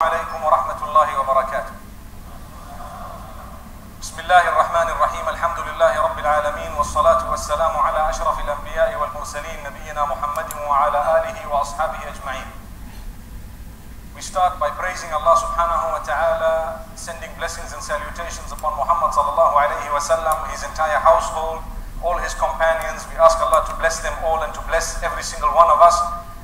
عليكم ورحمة الله وبركاته. بسم الله الرحمن الرحيم. الحمد لله رب العالمين والصلاة والسلام على أشرف الأنبياء والمرسلين نبينا محمد وعلى آله وأصحابه أجمعين. We start by praising Allah subhanahu wa ta'ala, sending blessings and salutations upon Muhammad sallallahu alayhi wa sallam, his entire household, all his companions. We ask Allah to bless them all and to bless every single one of us,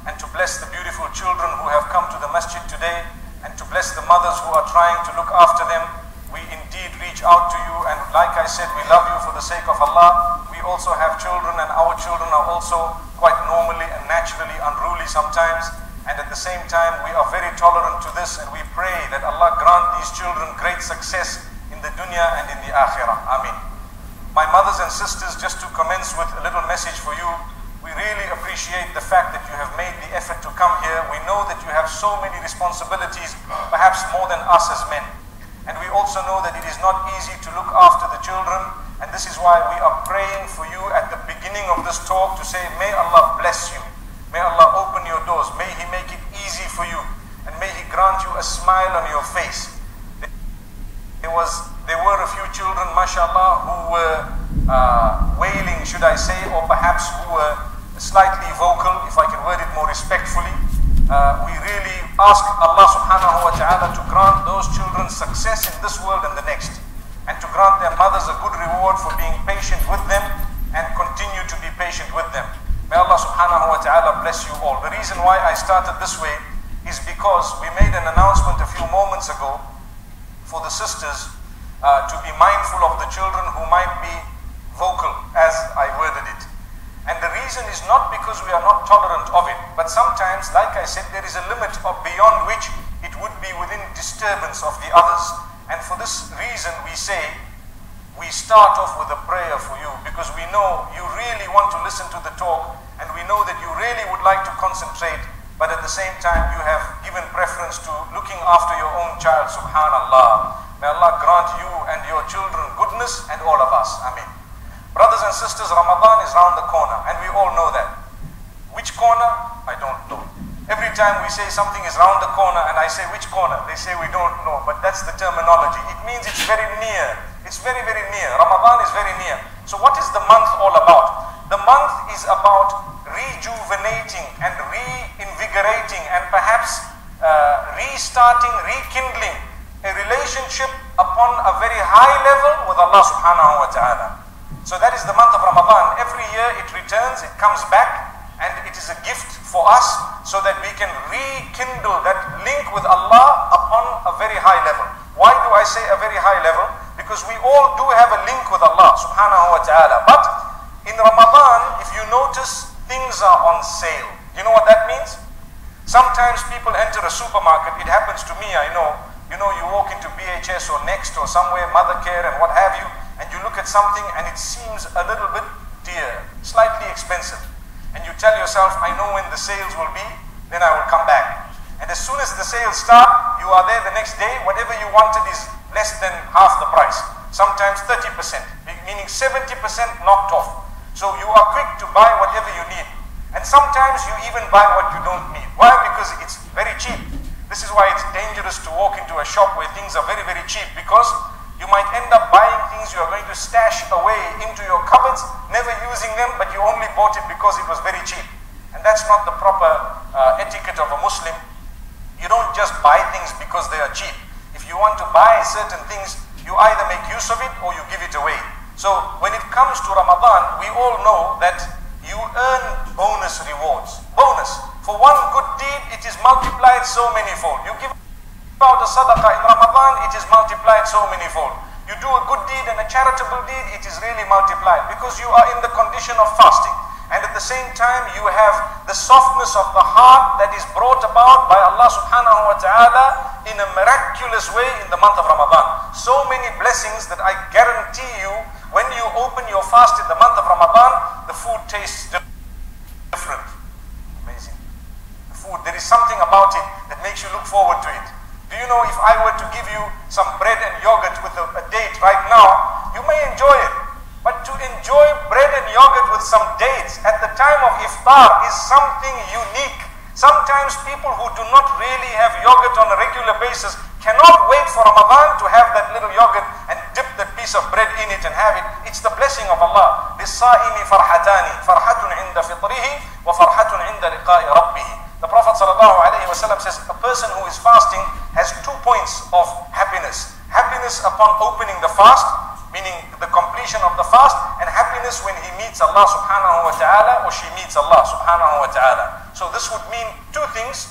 and to bless the beautiful children who have come to the masjid today, and to bless the mothers who are trying to look after them. We indeed reach out to you, and like I said, we love you for the sake of Allah. We also have children, and our children are also quite normally and naturally unruly sometimes, and at the same time we are very tolerant to this, and we pray that Allah grant these children great success in the dunya and in the akhirah. Ameen. My mothers and sisters, just to commence with a little message for you, we really appreciate the fact that you have made the effort to come here. We know that you have so many responsibilities, perhaps more than us as men. And we also know that it is not easy to look after the children, and this is why we are praying for you at the beginning of this talk to say, may Allah bless you. May Allah open your doors. May He make it easy for you. And may He grant you a smile on your face. There were a few children, mashallah, who were wailing, should I say, or perhaps who were slightly vocal, if I can word it more respectfully. We really ask Allah subhanahu wa ta'ala to grant those children success in this world and the next, and to grant their mothers a good reward for being patient with them and continue to be patient with them. May Allah subhanahu wa ta'ala bless you all. The reason why I started this way is because we made an announcement a few moments ago for the sisters to be mindful of the children who might be vocal, as I worded it. And the reason is not because we are not tolerant of it, but sometimes, like I said, there is a limit of beyond which it would be within disturbance of the others. And for this reason we say, we start off with a prayer for you, because we know you really want to listen to the talk, and we know that you really would like to concentrate, but at the same time you have given preference to looking after your own child. Subhanallah. May Allah grant you and your children goodness, and all of us. Ameen. Brothers and sisters, Ramadan is round the corner, and we all know that. Which corner? I don't know. Every time we say something is round the corner, and I say which corner, they say we don't know, but that's the terminology. It means it's very near. It's very, very near. Ramadan is very near. So what is the month all about? The month is about rejuvenating and reinvigorating and perhaps restarting, rekindling a relationship upon a very high level with Allah subhanahu wa ta'ala. So that is the month of Ramadan. Every year it returns, it comes back, and it is a gift for us so that we can rekindle that link with Allah upon a very high level. Why do I say a very high level? Because we all do have a link with Allah subhanahu wa ta'ala. But in Ramadan, if you notice, things are on sale. You know what that means? Sometimes people enter a supermarket. It happens to me, I know. You know, you walk into BHS or Next or somewhere, Mothercare and what have you, and you look at something and it seems a little bit dear, slightly expensive. And you tell yourself, I know when the sales will be, then I will come back. And as soon as the sales start, you are there the next day, whatever you wanted is less than half the price. Sometimes 30%, meaning 70% knocked off. So you are quick to buy whatever you need. And sometimes you even buy what you don't need. Why? Because it's very cheap. This is why it's dangerous to walk into a shop where things are very, very cheap, because you might end up buying things you are going to stash away into your cupboards, never using them, but you only bought it because it was very cheap. And that's not the proper etiquette of a Muslim. You don't just buy things because they are cheap. If you want to buy certain things, you either make use of it or you give it away. So when it comes to Ramadan, we all know that you earn bonus rewards. Bonus. For one good deed, it is multiplied so many-fold. You give out a sadaqah in Ramadan, it is multiplied so many-fold. You do a good deed and a charitable deed, it is really multiplied, because you are in the condition of fasting. And at the same time, you have the softness of the heart that is brought about by Allah subhanahu wa ta'ala in a miraculous way in the month of Ramadan. So many blessings that I guarantee you, when you open your fast in the month of Ramadan, the food tastes different. Amazing. The food, there is something about it that makes you look forward to it. Do you know, if I were to give you some bread and yogurt with a date right now, you may enjoy it. But to enjoy bread and yogurt with some dates at the time of iftar is something unique, Sometimes people who do not really have yogurt on a regular basis cannot wait for Ramadan to have that little yogurt and dip that piece of bread in it and have it. It's the blessing of Allah. لِلصَّائِمِ فَرْحَتَانِ فَرْحَةٌ عِنْدَ فِطْرِهِ وَفَرْحَةٌ عِنْدَ لِقَاءِ رَبِّهِ. The Prophet ﷺ says a person who is fasting has 2 points of happiness. Happiness upon opening the fast, meaning the completion of the fast, and happiness when he meets Allah subhanahu wa ta'ala or she meets Allah subhanahu wa ta'ala. So this would mean 2 things.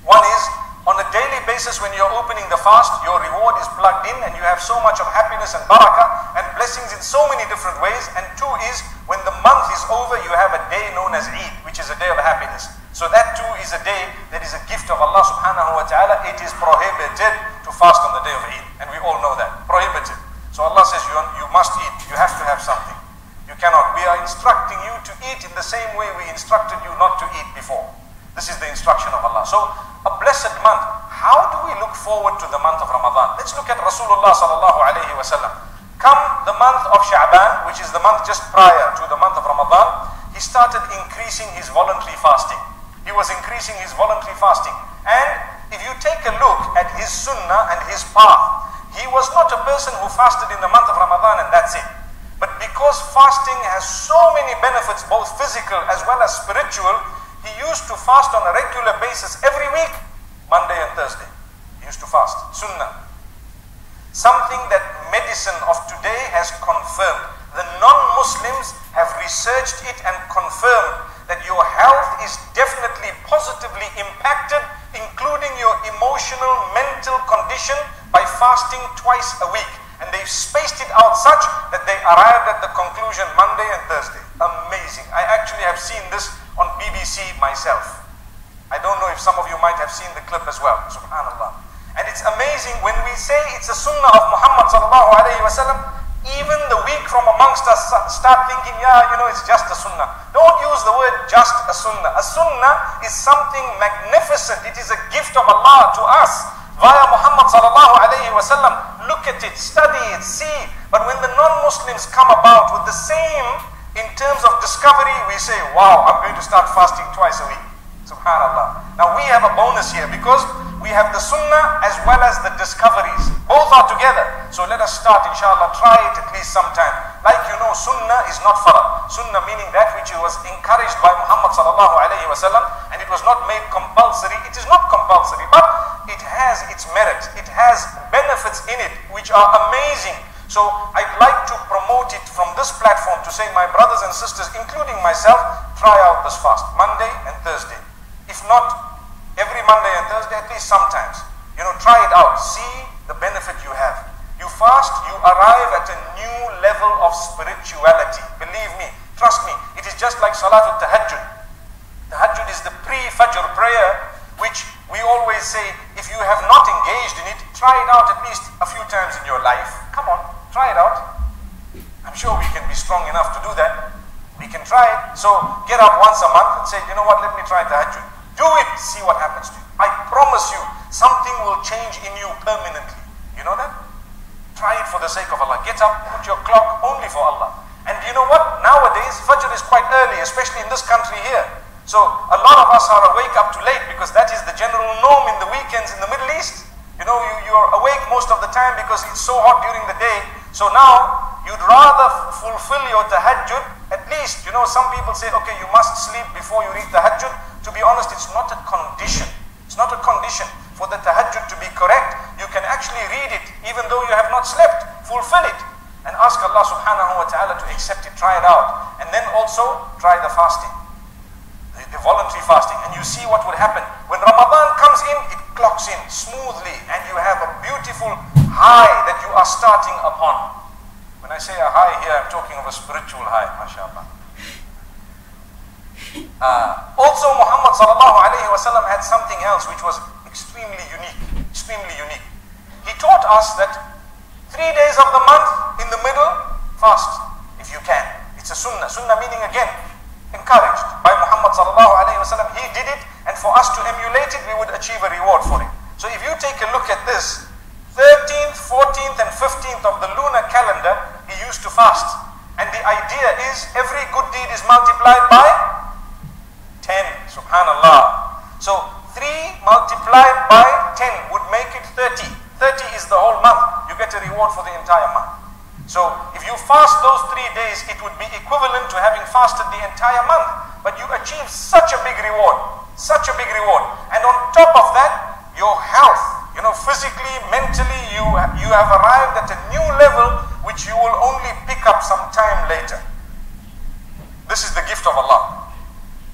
One is, on a daily basis when you're opening the fast, your reward is plugged in and you have so much of happiness and barakah and blessings in so many different ways. And 2 is, when the month is over, you have a day known as Eid, which is a day of happiness. So that too is a day that is a gift of Allah subhanahu wa ta'ala. It is prohibited to fast on the day of Eid, and we all know that. Prohibited. So Allah says you must eat, you have to have something. You cannot. We are instructing you to eat in the same way we instructed you not to eat before. This is the instruction of Allah. So a blessed month. How do we look forward to the month of Ramadan? Let's look at Rasulullah sallallahu alayhi wa sallam. Come the month of Sha'ban, which is the month just prior to the month of Ramadan, he started increasing his voluntary fasting. He was increasing his voluntary fasting. And if you take a look at his sunnah and his path, he was not a person who fasted in the month of Ramadan and that's it. But because fasting has so many benefits, both physical as well as spiritual, he used to fast on a regular basis every week, Monday and Thursday. He used to fast, sunnah. Something that medicine of today has confirmed. The non-Muslims have researched it and confirmed that your health is definitely positively impacted, including your emotional, mental condition, by fasting twice a week. And they've spaced it out such that they arrived at the conclusion Monday and Thursday. Amazing. I actually have seen this on BBC myself. I don't know if some of you might have seen the clip as well. Subhanallah. And it's amazing when we say it's a sunnah of Muhammad sallallahu alayhi wa sallam, even the weak from amongst us start thinking, yeah, you know, it's just a sunnah. Don't use the word just a sunnah. A sunnah is something magnificent. It is a gift of Allah to us via Muhammad sallallahu alayhi wa sallam. Look at it, study it, see. But when the non-Muslims come about with the same in terms of discovery, we say, wow, I'm going to start fasting twice a week. Subhanallah. Now we have a bonus here because we have the sunnah as well as the discoveries. Both are together. So let us start, inshallah, try it at least sometime. Like you know, sunnah is not farad. Sunnah meaning that which was encouraged by Muhammad sallallahu alayhi wa sallam, and it was not made compulsory. It is not compulsory, but it has its merit. It has benefits in it which are amazing. So I'd like to promote it from this platform to say, my brothers and sisters, including myself, try out this fast, Monday and Thursday. If not every Monday and Thursday, at least sometimes. You know, try it out. See the benefit you have. You fast, you arrive at a new level of spirituality. Believe me, trust me, it is just like Salatul Tahajjud. Tahajjud is the pre-Fajr prayer, which we always say, if you have not engaged in it, try it out at least a few times in your life. Come on, try it out. I'm sure we can be strong enough to do that. We can try it. So get up once a month and say, you know what, let me try Tahajjud. Do it, see what happens to you. I promise you, something will change in you permanently. You know that? Try it for the sake of Allah. Get up, put your clock only for Allah. And you know what? Nowadays, Fajr is quite early, especially in this country here. So a lot of us are awake up too late because that is the general norm in the weekends in the Middle East. You know, you're awake most of the time because it's so hot during the day. So now, you'd rather fulfill your tahajjud. At least, you know, some people say, okay, you must sleep before you read tahajjud. To be honest, it's not a condition. It's not a condition for the tahajjud to be correct. You can actually read it even though you have not slept. Fulfill it. And ask Allah subhanahu wa ta'ala to accept it. Try it out. And then also, try the fasting. The voluntary fasting. And you see what will happen. When Ramadan comes in, it clocks in smoothly. And you have a beautiful high that you are starting upon. When I say a high here, I'm talking of a spiritual high, mashallah. Also, Muhammad sallallahu alayhi wa sallam had something else which was extremely unique. Extremely unique. He taught us that 3 days of the month, in the middle, fast, if you can. It's a sunnah. Sunnah meaning, again, encouraged by Muhammad sallallahu alayhi wa sallam. He did it, and for us to emulate it, we would achieve a reward for it. So if you take a look at this, 13th, 14th and 15th of the lunar calendar, he used to fast. And the idea is every good deed is multiplied by 10. Subhanallah. multiplied by 10 would make it 30. 30 is the whole month. You get a reward for the entire month. So if you fast those 3 days, it would be equivalent to having fasted the entire month. But you achieve such a big reward, such a big reward. And on top of that, your health, physically, mentally, you have arrived at a new level which you will only pick up some time later. This is the gift of Allah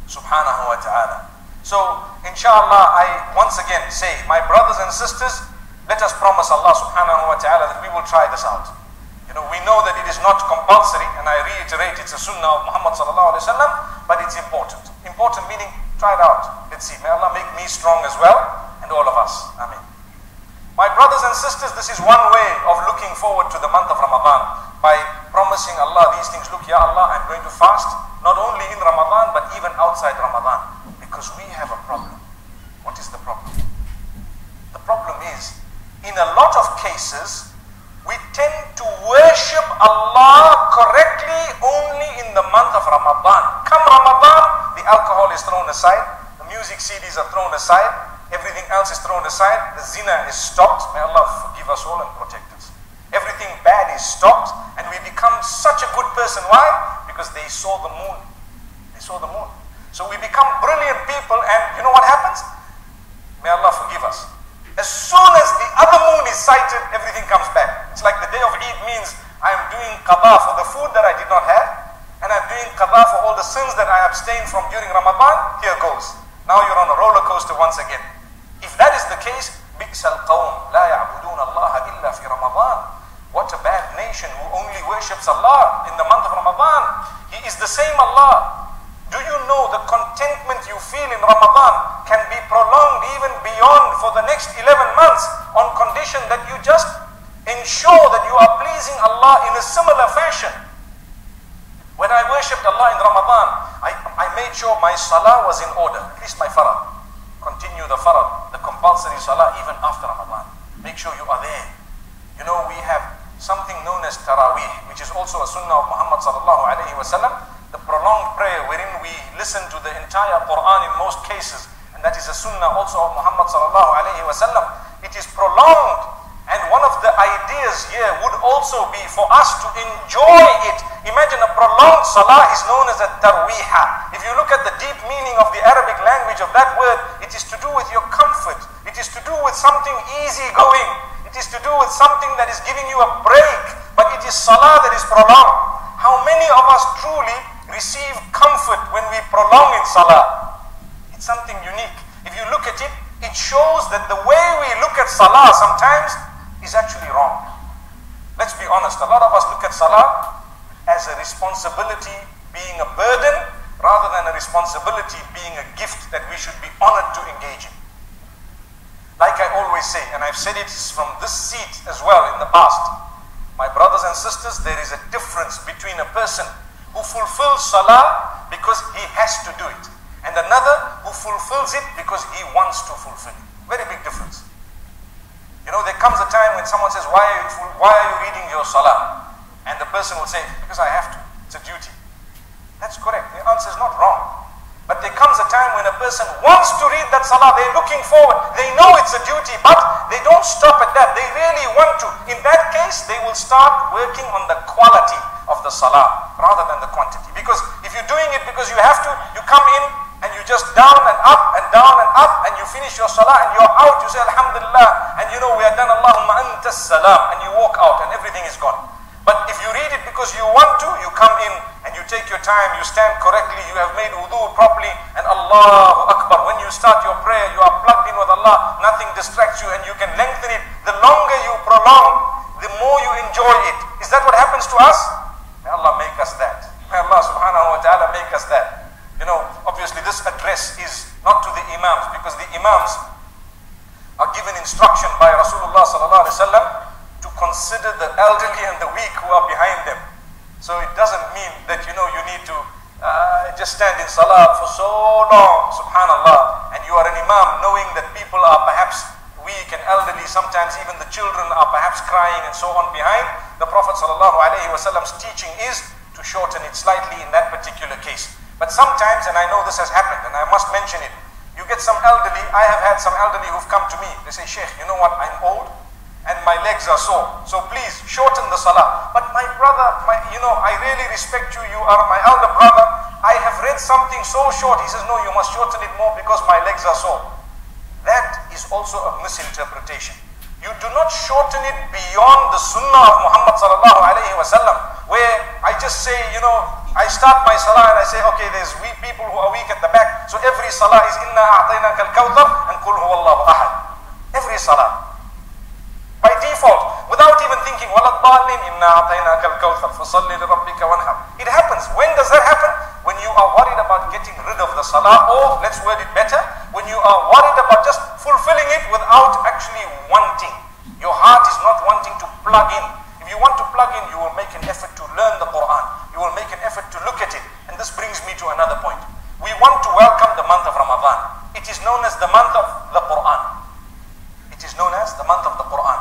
subhanahu wa ta'ala. So inshallah, I once again say, my brothers and sisters, let us promise Allah subhanahu wa ta'ala that we will try this out. We know that it is not compulsory, and I reiterate, it's a sunnah of Muhammad sallallahu alaihi wasallam, but it's important. Important meaning, try it out. Let's see. May Allah make me strong as well, and all of us. Ameen. My brothers and sisters, this is one way of looking forward to the month of Ramadan, by promising Allah these things. Look, Ya Allah, I'm going to fast, not only in Ramadan, but even outside Ramadan, because we have a problem. What is the problem? The problem is, in a lot of cases, we tend to worship Allah correctly only in the month of Ramadan. Come Ramadan, the alcohol is thrown aside, the music CDs are thrown aside, everything else is thrown aside, the zina is stopped. May Allah forgive us all and protect us. Everything bad is stopped, and we become such a good person. Why? Because they saw the moon. They saw the moon. So we become brilliant people, and you know what happens? May Allah forgive us. As soon as the other moon is sighted, everything comes back. It's like the day of Eid means I am doing qada for the food that I did not have, and I'm doing qada for all the sins that I abstained from during Ramadan. Here goes. Now you're on a roller coaster once again. If that is the case, بِئْسَ الْقَوْمِ لَا يَعْبُدُونَ اللَّهَ إِلَّا فِي رَمَضَانِ. What a bad nation who only worships Allah in the month of Ramadan. He is the same Allah. Do you know the contentment you feel in Ramadan can be prolonged even beyond for the next 11 months on condition that you just ensure that you are pleasing Allah in a similar fashion. When I worshipped Allah in Ramadan, I made sure my salah was in order, at least my farad. Continue the farad, the compulsory salah even after Ramadan. Make sure you are there. We have something known as Taraweeh, which is also a sunnah of Muhammad sallallahu alayhi wa sallam. The prolonged prayer wherein we listen to the entire Quran in most cases, and that is a sunnah also of Muhammad sallallahu alayhi wa sallam. It is prolonged, and one of the ideas here would also be for us to enjoy it. Imagine a prolonged salah is known as a tarweeha. If you look at the deep meaning of the Arabic language of that word, it is to do with your comfort. It is to do with something easy going. It is to do with something that is giving you a break, but it is salah that is prolonged. How many of us truly receive comfort when we prolong in salah? It's something unique. If you look at it, it shows that the way we look at salah sometimes is actually wrong. Let's be honest, a lot of us look at salah as a responsibility being a burden rather than a responsibility being a gift that we should be honored to engage in. Like I always say, and I've said it from this seat as well in the past, my brothers and sisters, there is a difference between a person who fulfills salah because he has to do it, and another who fulfills it because he wants to fulfill it. Very big difference. There comes a time when someone says, why are you reading your salah? And the person will say, because I have to. It's a duty. That's correct. The answer is not wrong. But there comes a time when a person wants to read that salah. They're looking forward. They know it's a duty, but they don't stop at that. They really want to. In that case, they will start working on the quality of the salah rather than the quantity. Because if you're doing it because you have to, you come in and you just down and up and down and up, and you finish your salah and you're out. You say Alhamdulillah, and we are done. Allahumma anta salam, and you walk out and everything is gone. But if you read it because you want to, you come in and you take your time, you stand correctly, you have made wudu properly, and Allahu Akbar. When you start your prayer, you are plugged in with Allah, nothing distracts you, and you can lengthen it. The longer you prolong, the more you enjoy it. Is that what happens to us? May Allah make us that. May Allah subhanahu wa ta'ala make us that. Obviously this address is not to the Imams, because the Imams are given instruction by Rasulullah sallallahu alaihi wasallam to consider the elderly and the weak who are behind them. So it doesn't mean that you need to just stand in salah for so long, subhanallah, and you are an imam knowing that people are perhaps weak and elderly, sometimes even the children are perhaps crying and so on behind. The Prophet sallallahu alaihi wasallam's teaching is to shorten it slightly in that particular case. But sometimes, and I know this has happened, and I must mention it, you get some elderly, I have had some elderly who've come to me. They say, Sheikh, you know what, I'm old and my legs are sore. So please shorten the salah. But my brother, I really respect you. You are my elder brother. I have read something so short. He says, no, you must shorten it more because my legs are sore. That is also a misinterpretation. You do not shorten it beyond the sunnah of Muhammad sallallahu alayhi wa sallam, where I just say, I start my salah and I say, okay, there's weak people who are weak at the back. So every salah is inna a'tainaka al-kawthar and qul huwallahu ahad. Every salah. By default, without even thinking, وَلَضَّالِّينَ إِنَّا أَعْطَيْنَاكَ الْكَوْثَرَ فَصَلِّ لِرَبِّكَ وَانْحَرْ. It happens. When does that happen? When you are worried about getting rid of the salah, or let's word it better, when you are worried about just fulfilling it without actually wanting. Your heart is not wanting to plug in. If you want to plug in, you will make an effort to learn the Quran. You will make an effort to look at it. And this brings me to another point. We want to welcome the month of Ramadan. It is known as the month of the Quran. It is known as the month of the Quran.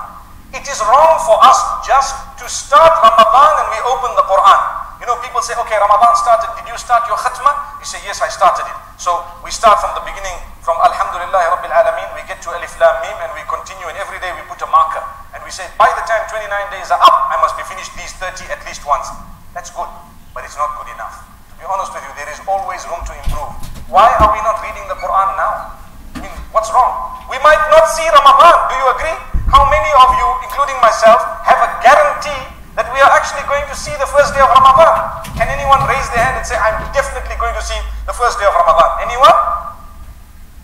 It is wrong for us just to start Ramadan and we open the Quran. People say, okay, Ramadan started. Did you start your khatma? You say, yes, I started it. So we start from the beginning, from Alhamdulillah Rabbil Alameen, we get to Alif Lam Mim and we continue, and every day we put a marker. And we say, by the time 29 days are up, I must be finished these 30 at least once. That's good, but it's not good enough. To be honest with you, there is always room to improve. Why are we not reading the Quran now? I mean, what's wrong? We might not see Ramadan. Do you agree? How many of you, including myself, have a guarantee that we are actually going to see the first day of Ramadan? Can anyone raise their hand and say, I'm definitely going to see the first day of Ramadan? Anyone?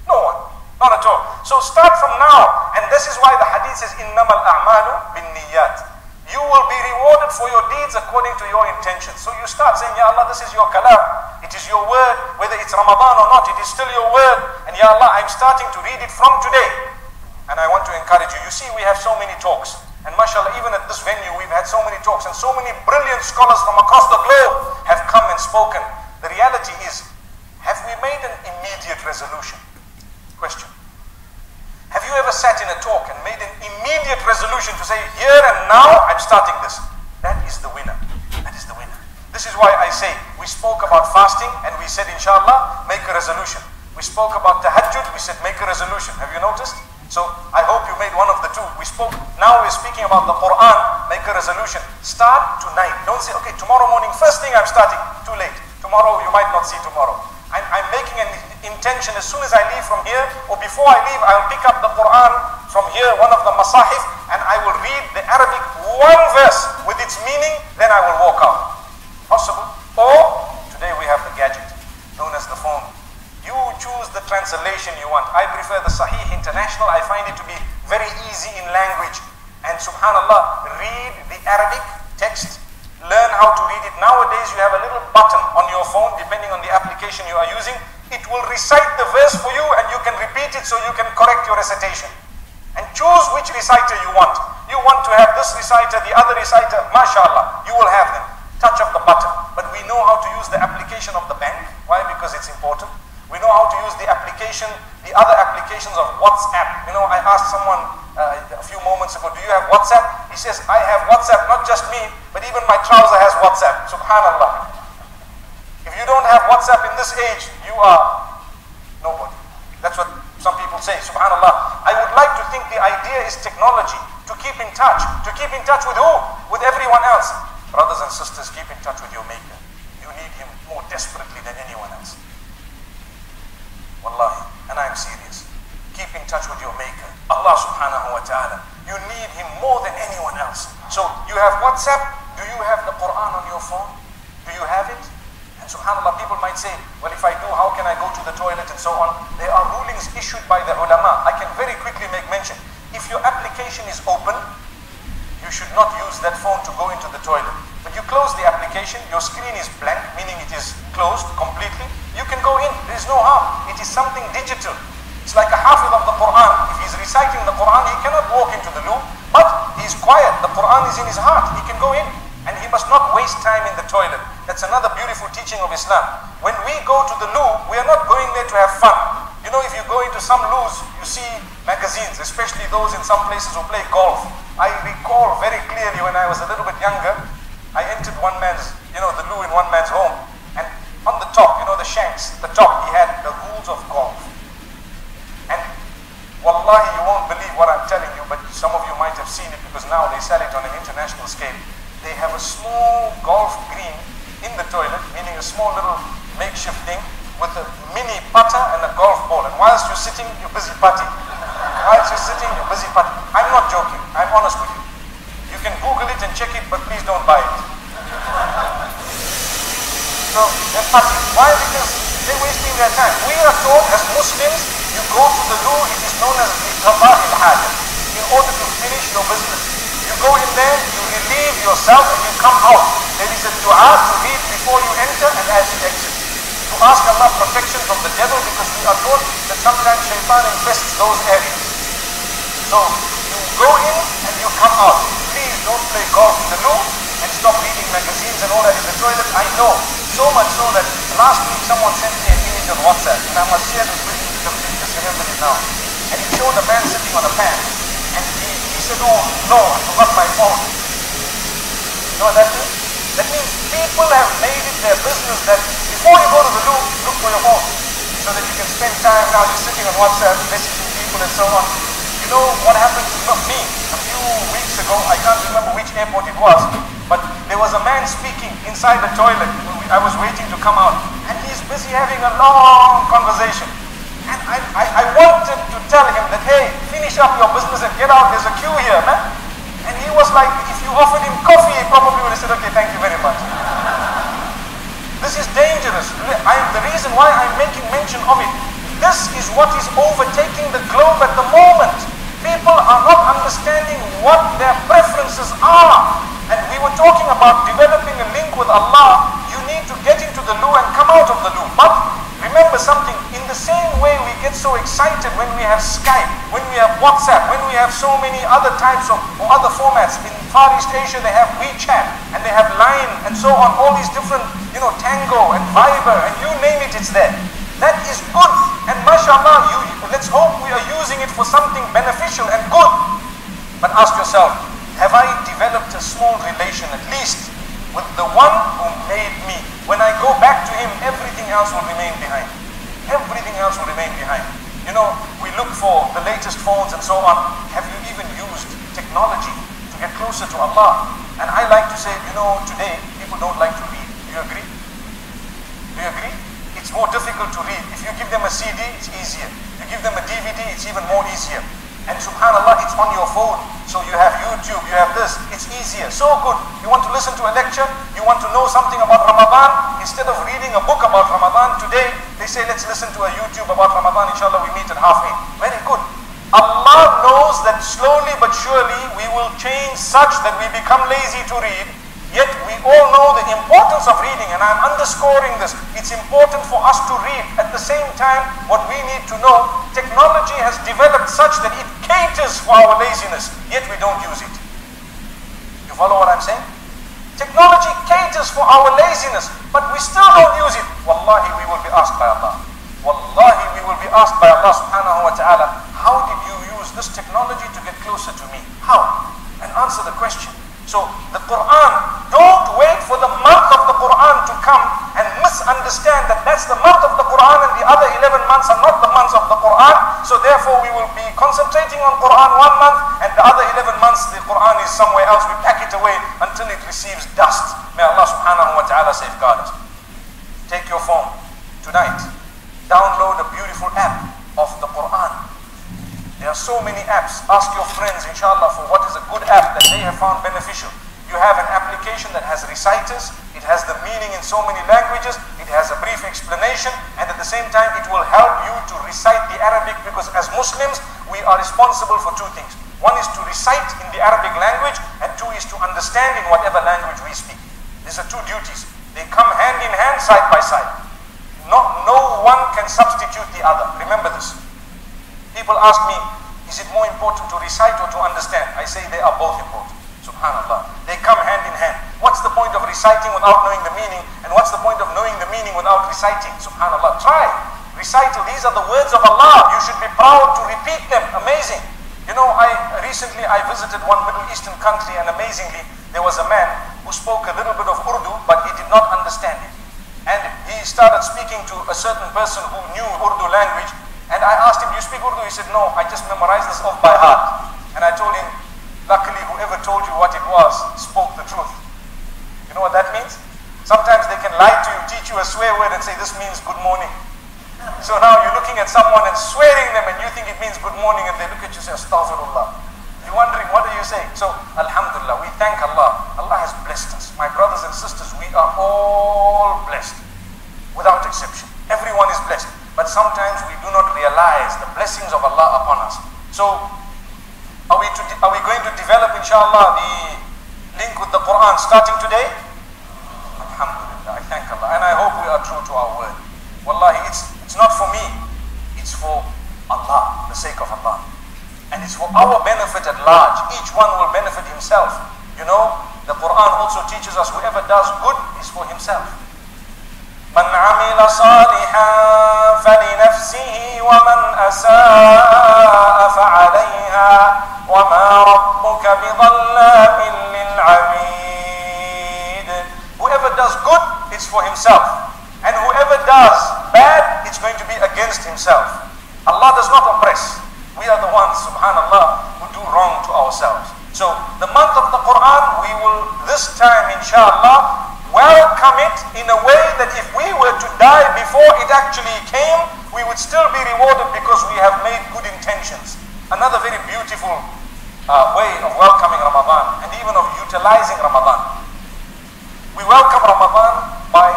No one. Not at all. So start from now. And this is why the hadith says, إِنَّمَا الْأَعْمَالُ بِالنِّيَّاتِ. You will be rewarded for your deeds according to your intentions. So you start saying, Ya Allah, this is your kalam. It is your word. Whether it's Ramadan or not, it is still your word. And Ya Allah, I'm starting to read it from today. And I want to encourage you. You see, we have so many talks. And mashallah, even at this venue, we've had so many talks. And so many brilliant scholars from across the globe have come and spoken. The reality is, have we made an immediate resolution? Question. Have you ever sat in a talk and made an immediate resolution to say, here and now, I'm starting this? That is the winner. That is the winner. This is why I say, we spoke about fasting and we said, inshallah, make a resolution. We spoke about tahajjud, we said, make a resolution. Have you noticed? So I hope you made one of the two. Now we're speaking about the Quran, make a resolution. Start tonight. Don't say, okay, tomorrow morning, first thing I'm starting. Too late. Tomorrow, you might not see tomorrow. I'm making an intention as soon as I leave from here, or before I leave, I'll pick up the Quran from here, one of the masahif, and I will read the Arabic one verse with its meaning, then I will walk out. Possible? Or, today we have the gadget, known as the phone. You choose the translation you want. I prefer the Sahih International. I find it to be very easy in language. And subhanallah, read the Arabic text. Learn how to read it. Nowadays, you have a little button on your phone, depending on the application you are using. It will recite the verse for you and you can repeat it so you can correct your recitation. And choose which reciter you want. You want to have this reciter, the other reciter, mashallah, you will have them. Touch of the button. But we know how to use the application of the bank. Why? Because it's important. We know how to use the application, the other applications of WhatsApp. I asked someone a few moments ago, do you have WhatsApp? He says, I have WhatsApp, not just me, but even my trouser has WhatsApp. Subhanallah. If you don't have WhatsApp in this age, you are nobody. That's what some people say. Subhanallah. I would like to think the idea is technology, to keep in touch. To keep in touch with who? With everyone else. Brothers and sisters, keep in touch with your Maker. You need Him more desperately than anyone else. Wallahi, and I am serious. Keep in touch with your Maker, Allah subhanahu wa ta'ala. You need Him more than anyone else. So you have WhatsApp. Do you have the Quran on your phone? Do you have it? And subhanallah, people might say, well, if I do, how can I go to the toilet and so on? There are rulings issued by the ulama. I can very quickly make mention. If your application is open, you should not use that phone to go into the toilet. But you close the application, your screen is blank, meaning it is closed completely. You can go in, there is no harm. It is something digital. It's like a hafiz of the Quran. If he's reciting the Quran, he cannot walk into the loo, but he's quiet. The Quran is in his heart. He can go in, and he must not waste time in the toilet. That's another beautiful teaching of Islam. When we go to the loo, we are not going there to have fun. If you go into some loos, you see magazines, especially those in some places who play golf. I recall very clearly when I was a little bit younger, I entered one man's, the loo in one man's home, and on the top, the shanks, the top, he had the rules of golf. wallahi, you won't believe what I'm telling you, but some of you might have seen it because now they sell it on an international scale. They have a small golf green in the toilet, meaning a small little makeshift thing with a mini putter and a golf ball. And whilst you're sitting, you're busy putting. Whilst you're sitting, you're busy putting. I'm not joking. I'm honest with you. You can Google it and check it, but please don't buy it. So they're putting. Why? Because they're wasting their time. We are taught as Muslims, you go to the loo, it is known as al-qada al-haja, in order to finish your business. You go in there, you relieve yourself, and you come out. There is a dua to read before you enter and as you exit. To ask Allah protection from the devil, because we are taught that sometimes shaitan infests those areas. So you go in and you come out. Please don't play golf in the loo and stop reading magazines and all that in the toilet. I know, so much so that last week someone sent me an image on WhatsApp, and I must share this with you because I just remembered it now. And it showed a man sitting on a pan, and he said, "Oh no, I forgot my phone." You know what that means? That means people have made it their business that before you go to the loo, look for your phone, so that you can spend time. Now you're sitting on WhatsApp, messaging people and so on. You know what happened to me a few weeks ago? I can't remember which airport it was, but there was a man speaking inside the toilet. I was waiting to come out, and he's busy having a long conversation. And I wanted to tell him that, hey, finish up your business and get out. There's a queue here, man. And he was like, if you offered him coffee, he probably would have said, okay, thank you very much. This is dangerous. The reason why I'm making mention of it, this is what is overtaking the globe at the moment. People are not understanding what their preferences are. And we were talking about developing a link with Allah. You need to get into the loo and come out of the loo. But remember something, in the same way we get so excited when we have Skype, when we have WhatsApp, when we have so many other types of or other formats. In Far East Asia they have WeChat and they have Line and so on, all these different, Tango and Viber and you name it, it's there. That is good, and mashallah, let's hope we are using it for something beneficial and good. But ask yourself, have I developed a small relation at least with the one who made me? When I go back to him, everything else will remain behind. Everything else will remain behind. We look for the latest phones and so on. Have you even used technology to get closer to Allah? And I like to say, today people don't like to read. Do you agree? Do you agree? It's more difficult to read. If you give them a CD, it's easier. You give them a DVD, it's even more easier. And subhanallah, it's on your phone. So you have YouTube, you have this, it's easier. So good. You want to listen to a lecture, you want to know something about Ramadan, instead of reading a book about Ramadan today, they say let's listen to a YouTube about Ramadan, inshallah we meet at 8:30. Very good. Allah knows that slowly but surely we will change such that we become lazy to read. Yet we all know the importance of reading, and I'm underscoring this. It's important for us to read. At the same time, what we need to know, technology has developed such that it caters for our laziness, yet we don't use it. You follow what I'm saying? Technology caters for our laziness, but we still don't use it. Wallahi, we will be asked by Allah. Wallahi, we will be asked by Allah subhanahu wa ta'ala, how did you use this technology to get closer to me? How? And answer the question. So the Quran, don't wait for the month of the Quran to come and misunderstand that that's the month of the Quran and the other 11 months are not the months of the Quran. So therefore we will be concentrating on Quran one month and the other 11 months the Quran is somewhere else. We pack it away until it receives dust. May Allah subhanahu wa ta'ala safeguard us. Take your phone tonight. Download a beautiful app of the Quran. There are so many apps. Ask your friends, inshallah, for what is a good app that they have found beneficial. You have an application that has reciters, it has the meaning in so many languages, it has a brief explanation, and at the same time it will help you to recite the Arabic, because as Muslims, we are responsible for two things. One is to recite in the Arabic language, and two is to understand in whatever language we speak. These are two duties. They come hand in hand, side by side. No one can substitute the other. Remember this. People ask me, is it more important to recite or to understand? I say they are both important. Subhanallah. They come hand in hand. What's the point of reciting without knowing the meaning? And what's the point of knowing the meaning without reciting? Subhanallah. Try. Recital. These are the words of Allah. You should be proud to repeat them. Amazing. Recently I visited one Middle Eastern country, and amazingly, there was a man who spoke a little bit of Urdu, but he did not understand it. And he started speaking to a certain person who knew Urdu language, And I asked him, do you speak Urdu? He said, no, I just memorized this off by heart. And I told him, luckily whoever told you what it was spoke the truth. You know what that means? Sometimes they can lie to you, teach you a swear word and say this means good morning. So now you're looking at someone and swearing them and you think it means good morning and they look at you and say astaghfirullah. You're wondering, what are you saying? So alhamdulillah, we thank Allah. Allah has blessed us. My brothers and sisters, we are all blessed without exception. Everyone is blessed. But sometimes we do not realize the blessings of Allah upon us. So are we going to develop inshallah the link with the Quran starting today? Alhamdulillah, I thank Allah. And I hope we are true to our word. Wallahi, it's not for me. It's for Allah, the sake of Allah. And it's for our benefit at large. Each one will benefit himself. You know, the Quran also teaches us whoever does good is for himself. من عمل صالحا فلنفسه ومن أساء فعليها وما ربك بظلام للعبيد. Whoever does good, it's for himself. And whoever does bad, it's going to be against himself. Allah does not oppress. We are the ones, subhanallah, who do wrong to ourselves. So the month of the Quran, we will this time, inshallah, welcome it in a way that if we were to die before it actually came, we would still be rewarded because we have made good intentions. Another very beautiful way of welcoming Ramadan and even of utilizing Ramadan. We welcome Ramadan by,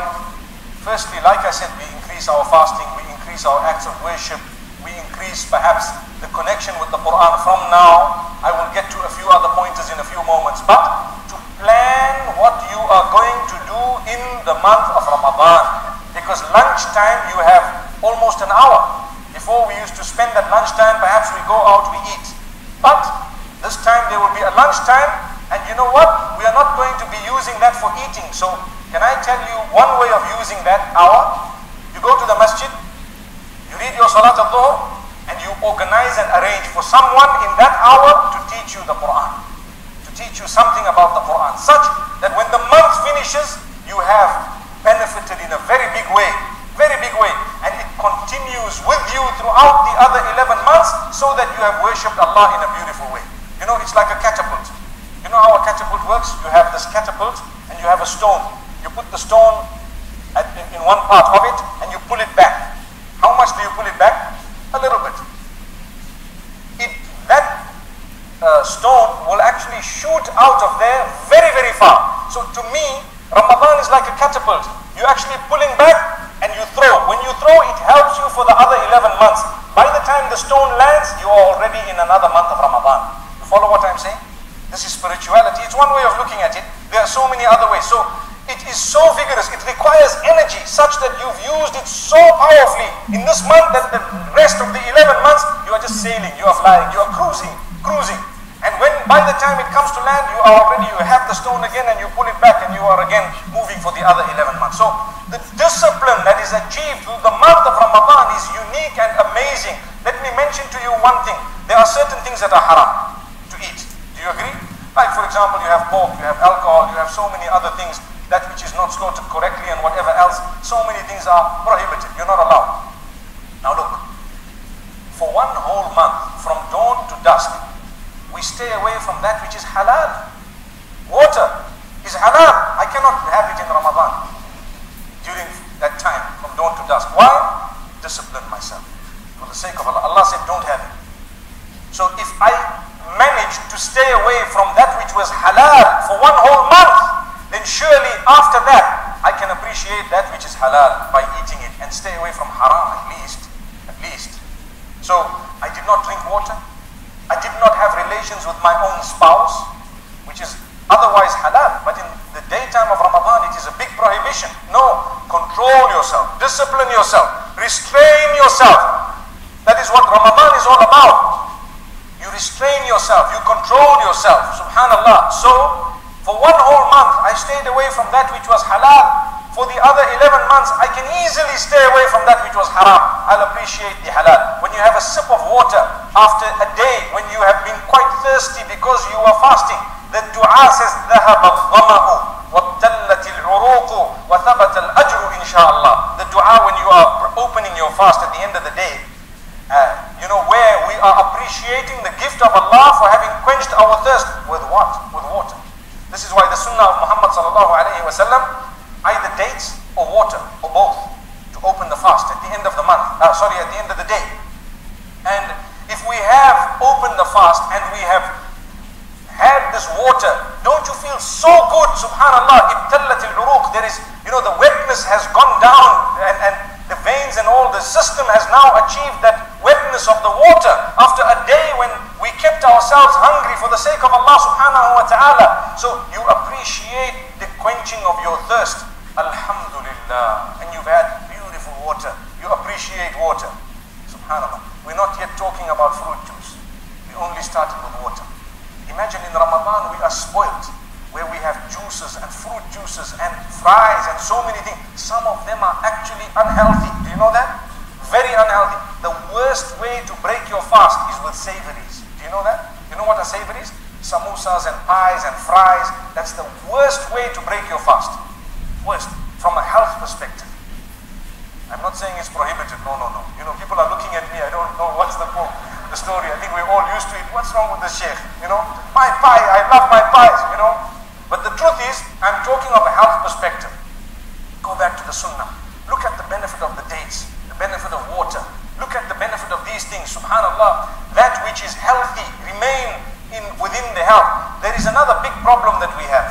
firstly, like I said, we increase our fasting, we increase our acts of worship, we increase perhaps the connection with the Quran. From now, I will get to a few other pointers in a few moments, but to plan what you are going to do in the month of Ramadan, because lunchtime you have almost an hour. Before we used to spend that lunchtime, perhaps we go out, we eat, but this time there will be a lunchtime, and you know what? We are not going to be using that for eating. So can I tell you one way of using that hour? You go to the masjid, you read your Salat al-Dhuhr, and you organize and arrange for someone in that hour to teach you the Quran, to teach you something about the Quran, such that when the month finishes, you have benefited in a very big way, and it continues with you throughout the other 11 months, so that you have worshipped Allah in a beautiful way. You know, it's like a catapult. You know how a catapult works? You have this catapult and you have a stone. You put the stone in one part of it and you pull it back. How much do you pull it back? A little bit. That stone will actually shoot out of there very, very far. So to me, Ramadan is like a catapult. You're actually pulling back and you throw. When you throw, it helps you for the other 11 months. By the time the stone lands, you are already in another month of Ramadan. You follow what I'm saying? This is spirituality. It's one way of looking at it. There are so many other ways. So it is so vigorous. It requires energy such that you've used it so powerfully in this month that the rest of the 11 months, you are just sailing, you are flying, you are cruising. And when by the time it comes to land, you have the stone again and you pull it back and you are again moving for the other 11 months. So the discipline that is achieved through the month of Ramadan is unique and amazing. Let me mention to you one thing. There are certain things that are haram to eat. Do you agree? Like for example, you have pork, you have alcohol, you have so many other things, that which is not slaughtered correctly and whatever else. So many things are prohibited. You're not allowed. Now look, for one whole month, from dawn to dusk, we stay away from that which is halal. Water is halal. I cannot have it in Ramadan during that time from dawn to dusk. Why? Discipline myself for the sake of Allah. Allah said don't have it. So if I manage to stay away from that which was halal for one whole month, then surely after that I can appreciate that which is halal by eating it and stay away from haram at least. So I did not drink water. I did not have relations with my own spouse, which is otherwise halal, but in the daytime of Ramadan it is a big prohibition. No, control yourself, discipline yourself, restrain yourself. That is what Ramadan is all about. You restrain yourself, you control yourself, subhanallah. So for one whole month I stayed away from that which was halal. For the other 11 months I can easily stay away from that which was haram. I'll appreciate the halal. When you have a sip of water after a day, when you have been quite thirsty because you are fasting, the dua says ذهب الظمأ وابتلت العروق وثبت الأجر إن شاء الله. The dua when you are opening your fast at the end of the day, appreciating the gift of Allah for having quenched our thirst with what? With water. This is why the sunnah of Muhammad sallallahu alayhi wa sallam, either dates or water, or both, to open the fast at the end of the month, at the end of the day. And if we have opened the fast and we have had this water, don't you feel so good? Subhanallah, ibtallat al-uruq. There is, the wetness has gone down, and the veins and all the system has now achieved that wetness of the water after a day when we kept ourselves hungry for the sake of Allah subhanahu wa ta'ala. So you appreciate the quenching of your thirst. Alhamdulillah. And you've had beautiful water. You appreciate water. Subhanallah. We're not yet talking about fruit juice. We only started with water. Imagine in Ramadan we are spoiled, where we have juices and fruit juices and fries and so many things. Some of them are actually unhealthy. Do you know that? Very unhealthy. The worst way to break your fast is with savories. Do you know that? You know what are savories? Samosas and pies and fries. That's the worst way to break your fast. Worst, from a health perspective. I'm not saying it's prohibited. No. People are looking at me. I don't know what's the story. I think we're all used to it. What's wrong with the sheikh? My pie. I love my pies. But the truth is, I'm talking of a health perspective. Go back to the sunnah. Look at the benefit of the dates, the benefit of water. Look at the benefit of these things. Subhanallah, that which is healthy remain within the health. There is another big problem that we have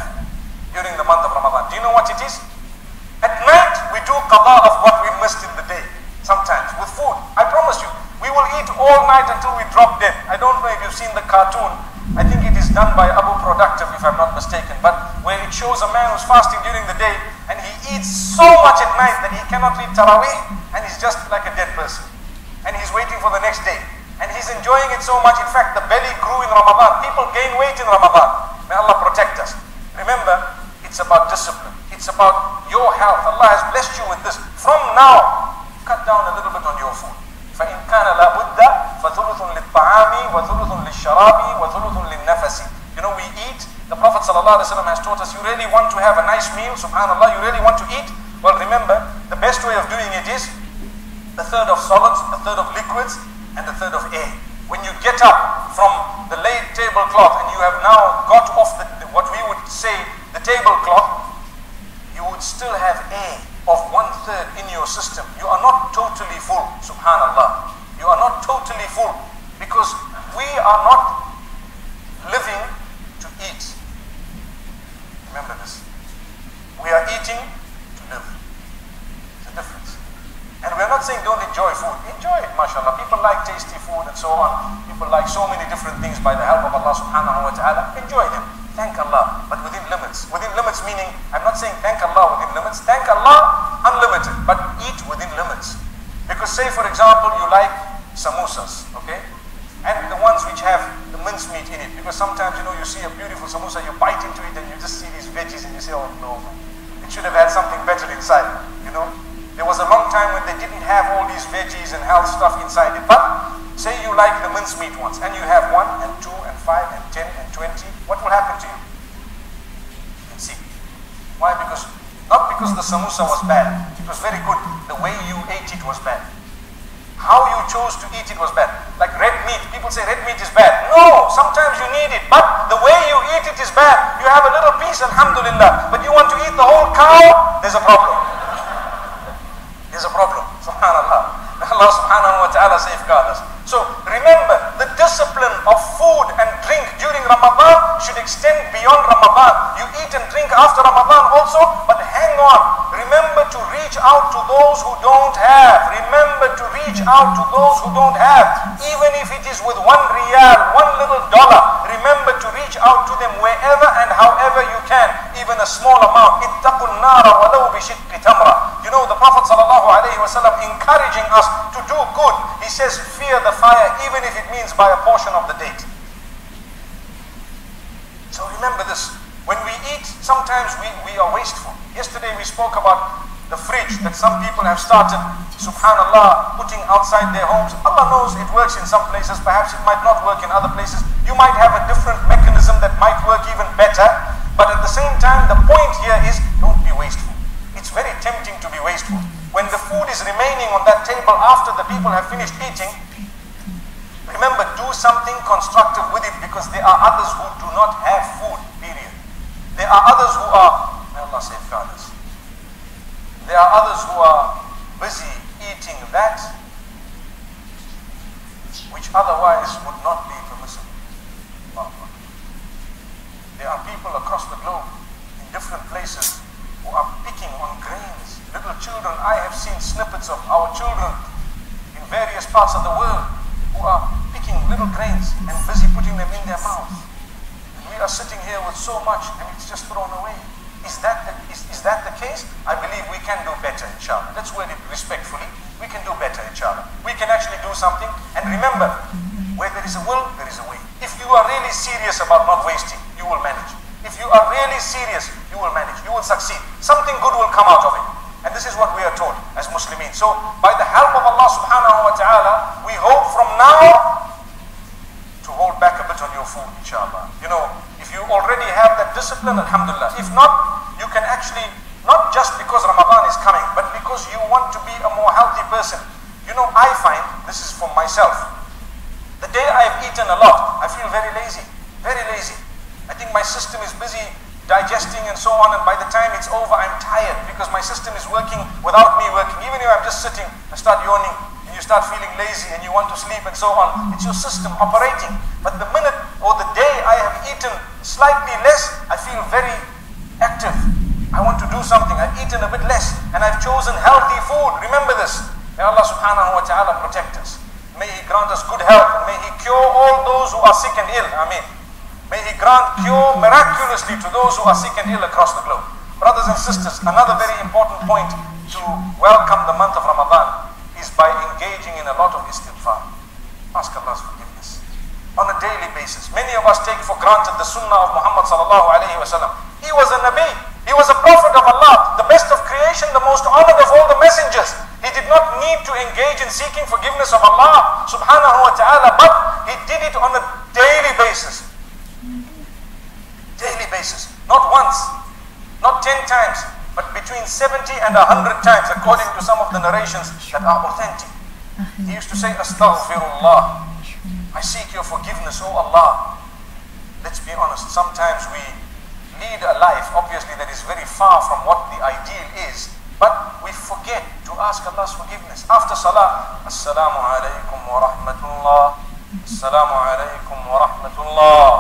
during the month of Ramadan. Do you know what it is? At night, we do qada of what we missed in the day. Sometimes with food. I promise you, we will eat all night until we drop dead. I don't know if you've seen the cartoon. I think it is done by Abu Productive, if I'm not mistaken. But where it shows a man who's fasting during the day and he eats so much at night that he cannot read Taraweeh and he's just like a dead person. And he's waiting for the next day. And he's enjoying it so much. In fact, the belly grew in Ramadan. People gain weight in Ramadan. May Allah protect us. Remember, it's about discipline. It's about your health. Allah has blessed you with this. From now, cut down a little bit on your food. فَإِنْ كَانَ لَا بُدَّ فَثُلُثٌ لِلطَّعَامِ وَثُلُثٌ لِلشَّرَابِ وَثُلُثٌ لِلنَّفَسِ. We eat. The Prophet ﷺ has taught us, you really want to have a nice meal, subhanallah, you really want to eat? Well, remember, the best way of doing it is a third of solids, a third of liquids, and a third of air. When you get up from the laid tablecloth and you have now got off what we would say the tablecloth, you would still have air of 1/3 in your system. You are not totally full, subhanallah. You are not totally full because we are not living to eat. Remember this. We are eating to live. It's a difference. And we're not saying don't enjoy food. Enjoy it, mashallah. People like tasty food and so on. People like so many different things by the help of Allah subhanahu wa ta'ala. Enjoy them. Thank Allah, but within limits. Within limits meaning, I'm not saying thank Allah within limits. Thank Allah unlimited, but eat within limits. Because say for example, you like samosas, okay? And the ones which have the mincemeat in it. Because sometimes, you see a beautiful samosa, you bite into it and you just see these veggies and you say, oh no, it should have had something better inside, There was a long time when they didn't have all these veggies and health stuff inside it. But say you like the mincemeat ones and you have 1 and 2 and 5 and 10 and 20, what will happen to you? You can see. Why? Not because the samosa was bad. It was very good. The way you ate it was bad. How you chose to eat it was bad. Like red meat. People say red meat is bad. No, sometimes you need it. But the way you eat it is bad. You have a little piece, alhamdulillah. But you want to eat the whole cow, there's a problem. There's a problem. Subhanallah. Allah subhanahu wa ta'ala safeguard us. So remember, the discipline of food and drink during Ramadan should extend beyond Ramadan. You eat and drink after Ramadan also, but hang on. Remember to reach out to those who don't have. Remember to reach out to those who don't have. Even if it is with 1 riyal, $1 little dollar, remember to reach out to them wherever and however you can, even a small amount. Ittaqun nara walau bi shiqqi tamra. The Prophet ﷺ encouraging us to do good. He says, fear the fire even if it means by a portion of the date. So remember this. When we eat, sometimes we are wasteful. Yesterday we spoke about the fridge that some people have started, subhanallah, putting outside their homes. Allah knows it works in some places. Perhaps it might not work in other places. You might have a different mechanism that might work even better. But at the same time, the point here is don't be wasteful. It's very tempting to be wasteful. When the food is remaining on that table after the people have finished eating, remember, do some constructive with it, because there are others who do not have food, period. There are others who are, may Allah safeguard us. There are others who are busy eating that which otherwise would not be permissible. There are people across the globe in different places who are picking on grains. Little children, I have seen snippets of our children in various parts of the world who are picking little grains and busy putting them in their mouth. And we are sitting here with so much and it's just thrown away. Is that the case? I believe we can do better, inshallah. Let's word it respectfully. We can do better, inshallah. We can actually do something. And remember, where there is a will, there is a way. If you are really serious about not wasting, you will manage. If you are really serious, you will manage. You will succeed. Something good will come out of it. And this is what we are taught as Muslimin. So, by the help of Allah subhanahu wa ta'ala, we hope from now to hold back a bit on your food, inshallah. You know, if you already have that discipline, alhamdulillah. If not, you can actually, not just because Ramadan is coming, but because you want to be a more healthy person. You know, I find, this is for myself, the day I've eaten a lot, I feel very lazy, very lazy. I think my system is busy digesting and so on, and by the time it's over, I'm tired because my system is working without me working. Even if I'm just sitting, I start yawning, and you start feeling lazy, and you want to sleep and so on. It's your system operating. But the minute or the day I have eaten slightly less, I feel very active. I want to do something. I've eaten a bit less, and I've chosen healthy food. Remember this. May Allah subhanahu wa ta'ala protect us. May He grant us good health, and may He cure all those who are sick and ill. Ameen. May He grant cure miraculously to those who are sick and ill across the globe. Brothers and sisters, another very important point to welcome the month of Ramadan is by engaging in a lot of istighfar. Ask Allah's forgiveness on a daily basis. Many of us take for granted the sunnah of Muhammad sallallahu alayhi wa sallam. He was a Nabi. He was a prophet of Allah, the best of creation, the most honored of all the messengers. He did not need to engage in seeking forgiveness of Allah subhanahu wa ta'ala, but he did it on a daily basis. Daily basis. Not once, not 10 times, but between 70 and 100 times, according to some of the narrations that are authentic. He used to say, Astaghfirullah. I seek your forgiveness, O Allah. Let's be honest, sometimes we lead a life, obviously, that is very far from what the ideal is, but we forget to ask Allah's forgiveness. After salah, Assalamu alaikum wa rahmatullah, Assalamu alaikum wa rahmatullah.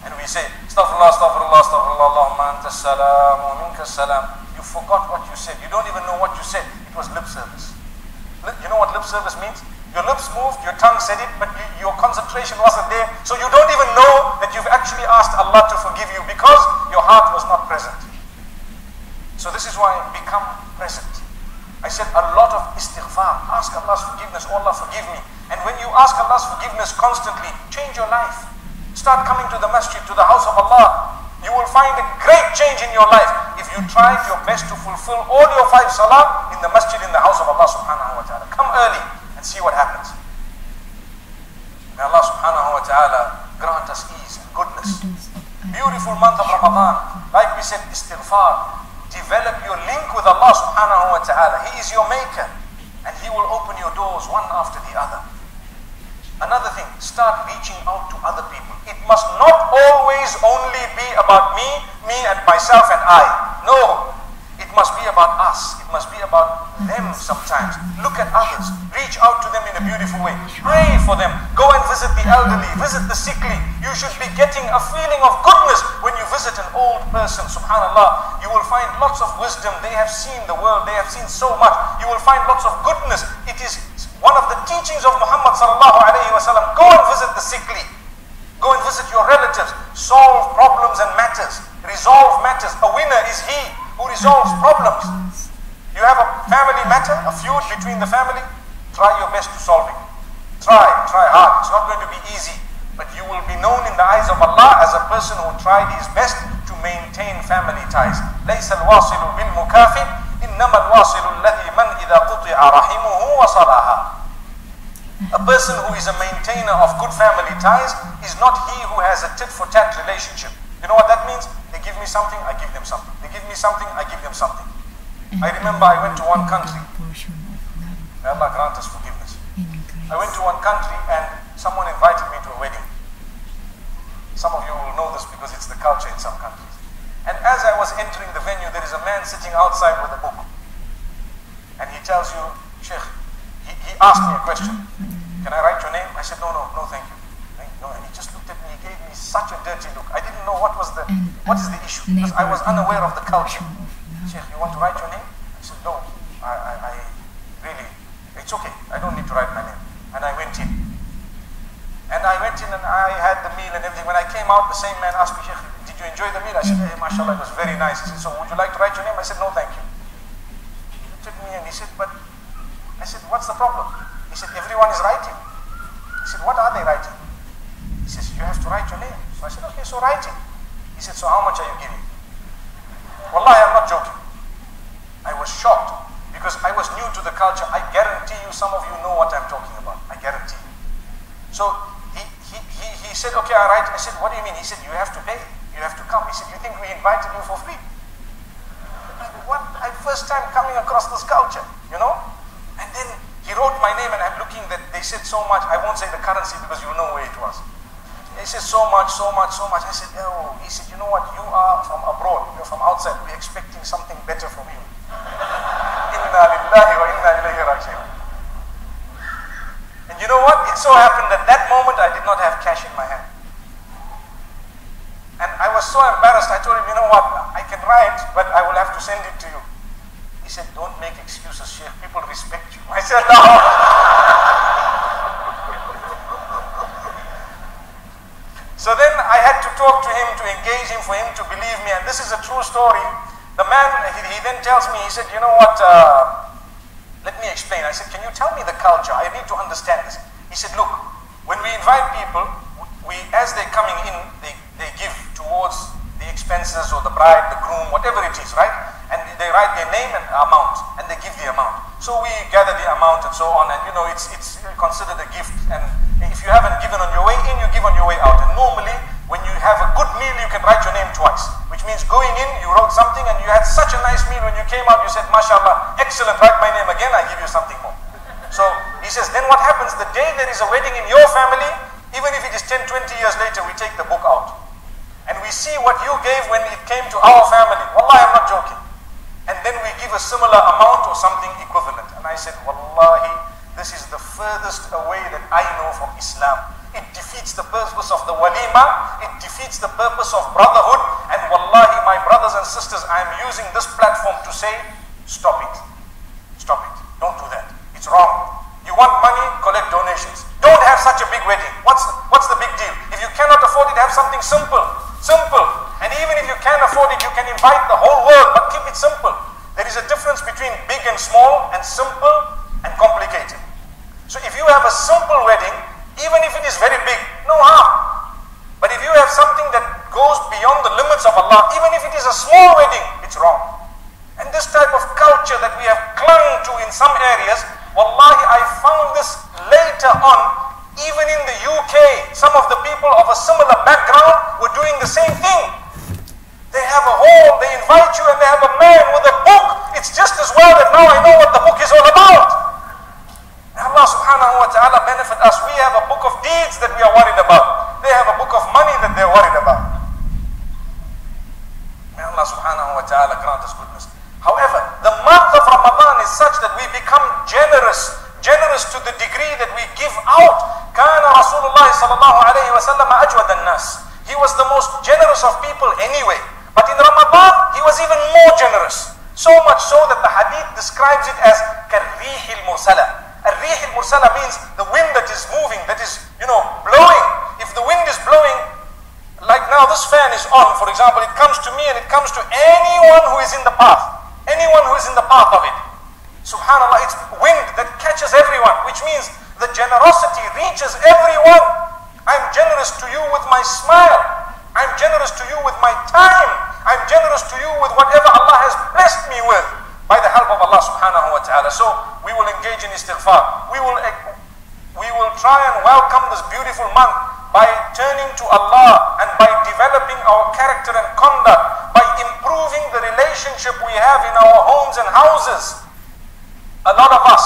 And we say, Astaghfirullah, Astaghfirullah, Astaghfirullah, Allahumma anta salam wa minka salam. You forgot what you said. You don't even know what you said. It was lip service. You know what lip service means? Your lips moved, your tongue said it, but your concentration wasn't there. So you don't even know that you've actually asked Allah to forgive you because your heart was not present. So this is why become present. I said a lot of istighfar. Ask Allah's forgiveness. Oh Allah, forgive me. And when you ask Allah's forgiveness constantly, change your life. Start coming to the masjid, to the house of Allah. You will find a great change in your life if you try your best to fulfill all your 5 salah in the masjid, in the house of Allah subhanahu wa ta'ala. Come early and see what happens. May Allah subhanahu wa ta'ala grant us ease and goodness. Beautiful month of Ramadan. Like we said, istighfar. Develop your link with Allah subhanahu wa ta'ala. He is your maker, and He will open your doors one after the other. Another thing, start reaching out to other people. It must not always only be about me and myself and I. No, it must be about us. It must be about them sometimes. Look at others. Reach out to them in a beautiful way. Pray for them. Go and visit the elderly. Visit the sickly. You should be getting a feeling of goodness when you visit an old person. Subhanallah. You will find lots of wisdom. They have seen the world. They have seen so much. You will find lots of goodness. It is one of the teachings of Muhammad sallallahu alayhi wa sallam. Go and visit the sickly. Go and visit your relatives. Solve problems and matters. Resolve matters. A winner is he who resolves problems. You have a family matter, a feud between the family, try your best to solve it. Try hard. It's not going to be easy, but you will be known in the eyes of Allah as a person who tried his best to maintain family ties. ليس الواصل بالمكافئ إنما الواصل الذي من إذا قطع رحمه وصلها. A person who is a maintainer of good family ties is not he who has a tit-for-tat relationship. You know what that means? They give me something, I give them something. They give me something, I give them something. I remember I went to one country. May Allah grant us forgiveness. I went to one country and someone invited me to a wedding. know this because it's the culture in some countries. And as I was entering the venue, there is a man sitting outside with a book. And he tells you, Sheikh, he asked me a question. Can I write your name? I said, no, thank you. No, and he just looked at me, he gave me such a dirty look. I didn't know what is the issue, because I was unaware of the culture. Sheikh, you want to write your name? I said, no, I really, it's okay. I don't need to write my name. And I went in. And I went in and I had the meal and everything. When I came out, the same man asked me, Sheikh, did you enjoy the meal? I said, hey, mashallah, it was very nice. He said, so would you like to write your name? I said, no, thank you. He looked at me and he said, but, I said, what's the problem? He said, everyone is writing. He said, what are they writing? He says, you have to write your name. So I said, okay, so write it. He said, so how much are you giving? Wallahi, I'm not joking. I was shocked because I was new to the culture. I guarantee you, some of you know what I'm talking about. I guarantee you. So he said, okay, I write. I said, what do you mean? He said, you have to pay. You have to come. He said, you think we invited you for free? What? I first time coming across this culture, you know? And then he wrote my name and I'm looking that they said so much. I won't say the currency because you know where it was. He said so much. I said, oh, he said, you know what? You are from abroad. You're from outside. We're expecting something better from you. Inna lillahi wa inna ilayhi raji'un. And you know what? It so happened that that moment I did not have cash in my hand. And I was so embarrassed. I told him, you know what? I can write, but I will have to send it to you. He said, don't make excuses, Sheikh. People respect you. I said, no. So then I had to talk to him, to engage him, for him to believe me. And this is a true story. The man, he then tells me, he said, you know what, let me explain. I said, can you tell me the culture? I need to understand this. He said, look, when we invite people, as they're coming in, they give towards the expenses or the bride, the groom, whatever it is, right? And they write their name and amount, and they give the amount. So we gather the amount and so on, and you know, it's considered a gift. And if you haven't given on your way in, you give on your way out. And normally, when you have a good meal, you can write your name twice, which means going in, you wrote something, and you had such a nice meal. When you came out, you said, mashallah, excellent, write my name again, I give you something more. So he says, then what happens the day there is a wedding in your family, even if it is 10, 20 years later, we take the book out. And we see what you gave when it came to our family. Wallahi, I'm not joking. And then we give a similar amount or something equivalent. And I said, wallahi, this is the furthest away that I know from Islam. It defeats the purpose of the walima. It defeats the purpose of brotherhood. And wallahi, my brothers and sisters, I am using this platform to say, stop it. Stop it. Don't do that. It's wrong. You want money, collect donations. Don't have such a big wedding. What's the big deal? If you cannot afford it, have something simple. Simple. And even if you can afford it, you can invite the whole world, but keep it simple. There is a difference between big and small, and simple and complicated. So if you have a simple wedding, even if it is very big, no harm. But if you have something that goes beyond the limits of Allah, even if it is a small wedding, it's wrong. And this type of culture that we have clung to in some areas, wallahi, I found this later on, even in the UK, some of the people of a similar background were doing the same thing. They have a hall, they invite you, and they have a man with a book. It's just as well that now I know what the book is all about. May Allah subhanahu wa ta'ala benefit us. We have a book of deeds that we are worried about. They have a book of money that they're worried about. May Allah subhanahu wa ta'ala grant us goodness. However, the month of Ramadan is such that we become generous to the degree that we give out. Kana Rasulullah sallallahu alayhi wa sallam ajwad an-nas. He was the most generous of people anyway. But in Ramadan, he was even more generous. So much so that the hadith describes it as karrih al-mursala. Al-rih al-mursala means the wind that is moving, that is, blowing. If the wind is blowing, like now this fan is on, for example, it comes to me and it comes to anyone who is in the path. Anyone who is in the path of it. Subhanallah, it's wind that catches everyone, which means the generosity reaches everyone. I'm generous to you with my smile. I'm generous to you with my time. I'm generous to you with whatever Allah has blessed me with by the help of Allah subhanahu wa ta'ala. So we will engage in istighfar. We will try and welcome this beautiful month by turning to Allah and by developing our character and conduct, by improving the relationship we have in our homes and houses. A lot of us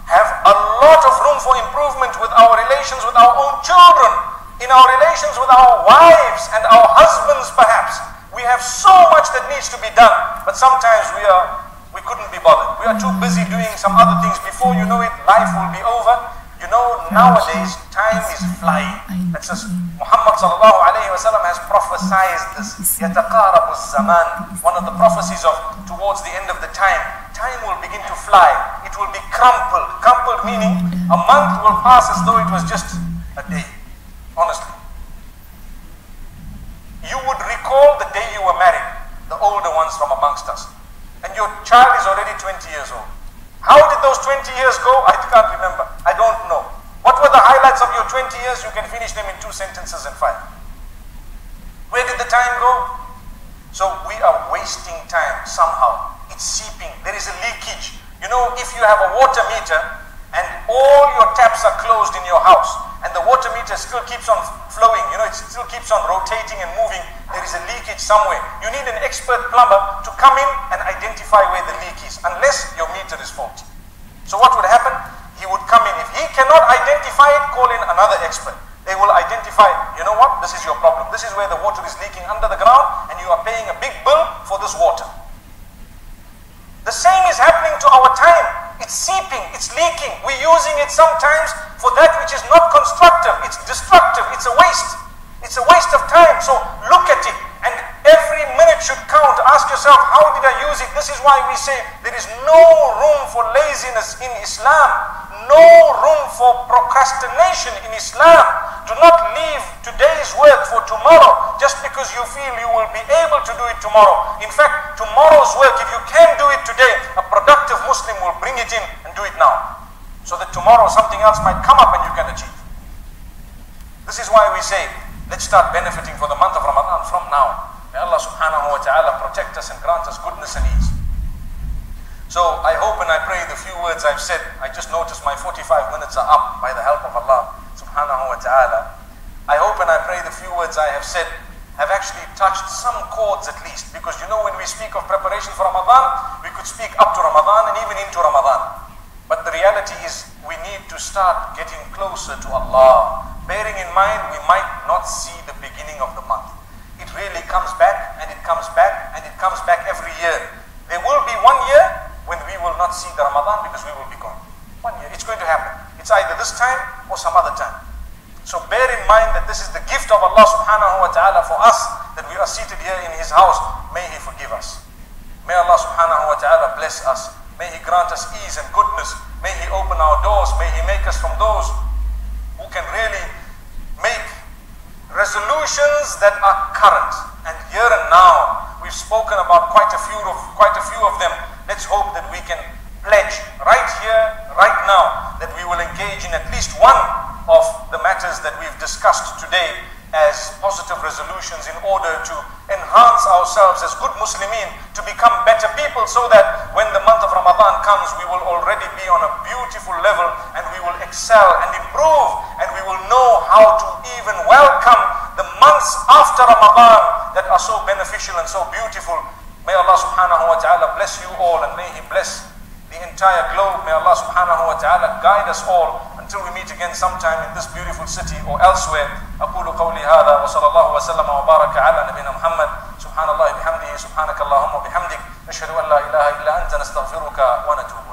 have a lot of room for improvement with our relations with our own children, in our relations with our wives and our husbands. needs to be done, but sometimes we couldn't be bothered. We are too busy doing some other things. Before you know it, life will be over. You know, nowadays, time is flying. That's just Muhammad sallallahu alayhi wa sallam has prophesied this. يَتَقَارَبُ الزَّمَانِ. One of the prophecies of towards the end of the time. Time will begin to fly. It will be crumpled. Crumpled meaning a month will pass as though it was just a day. Honestly. You would recall the day you were married, the older ones from amongst us. And your child is already 20 years old. How did those 20 years go? I can't remember. I don't know. What were the highlights of your 20 years? You can finish them in 2 sentences and 5. Where did the time go? So we are wasting time somehow. It's seeping. There is a leakage. You know, if you have a water meter and all your taps are closed in your house and the water meter still keeps on flowing, you know, it still keeps on rotating and moving, there is a leakage somewhere. You need an expert plumber to come in and identify where the leak is, unless your meter is faulty. So what would happen? He would come in. If he cannot identify it, call in another expert. They will identify, you know what, this is your problem. This is where the water is leaking under the ground and you are paying a big bill for this water. The same is happening to our time. It's seeping, it's leaking. We're using it sometimes for that which is not constructive. It's destructive, it's a waste. It's a waste of time. So look at it and every minute should count. Ask yourself, how did I use it? This is why we say there is no room for laziness in Islam. No room for procrastination in Islam. Do not leave today's work for tomorrow just because you feel you will be able to do it tomorrow. In fact, tomorrow's work, if you can do it today, a productive Muslim will bring it in and do it now. So that tomorrow something else might come up and you can achieve. This is why we say, let's start benefiting for the month of Ramadan from now. May Allah subhanahu wa ta'ala protect us and grant us goodness and ease. So I hope and I pray the few words I've said, I just noticed my 45 minutes are up by the help of Allah subhanahu wa ta'ala. I hope and I pray the few words I have said have actually touched some chords at least, because you know when we speak of preparation for Ramadan, we could speak up to Ramadan and even into Ramadan. But the reality is we need to start getting closer to Allah, bearing in mind we might not see the beginning of the month. It really comes back and it comes back and it comes back every year. There will be one year when we will not see the Ramadan because we will be gone. 1 year, it's going to happen. It's either this time or some other time. So bear in mind that this is the gift of Allah subhanahu wa ta'ala for us, that we are seated here in His house. May He forgive us. May Allah subhanahu wa ta'ala bless us. May He grant us ease and goodness. May He open our doors. May He make us from those who can really make resolutions that are current. And here and now, we've spoken about quite a few of them. Let's hope that we can pledge right here, right now, that we will engage in at least one of the matters that we've discussed today as positive resolutions in order to enhance ourselves as good Muslimin, to become better people, so that when the month of Ramadan comes, we will already be on a beautiful level and we will excel and improve, and we will know how to even welcome the months after Ramadan that are so beneficial and so beautiful. May Allah subhanahu wa ta'ala bless you all, and may He bless the entire globe. May Allah subhanahu wa ta'ala guide us all until we meet again sometime in this beautiful city or elsewhere. أقول قولي هذا وصلى الله وسلم وبارك على نبينا محمد. سبحان الله بحمده سبحانك اللهم وبحمدك نشهد أن لا إله إلا أنت نستغفرك ونتوب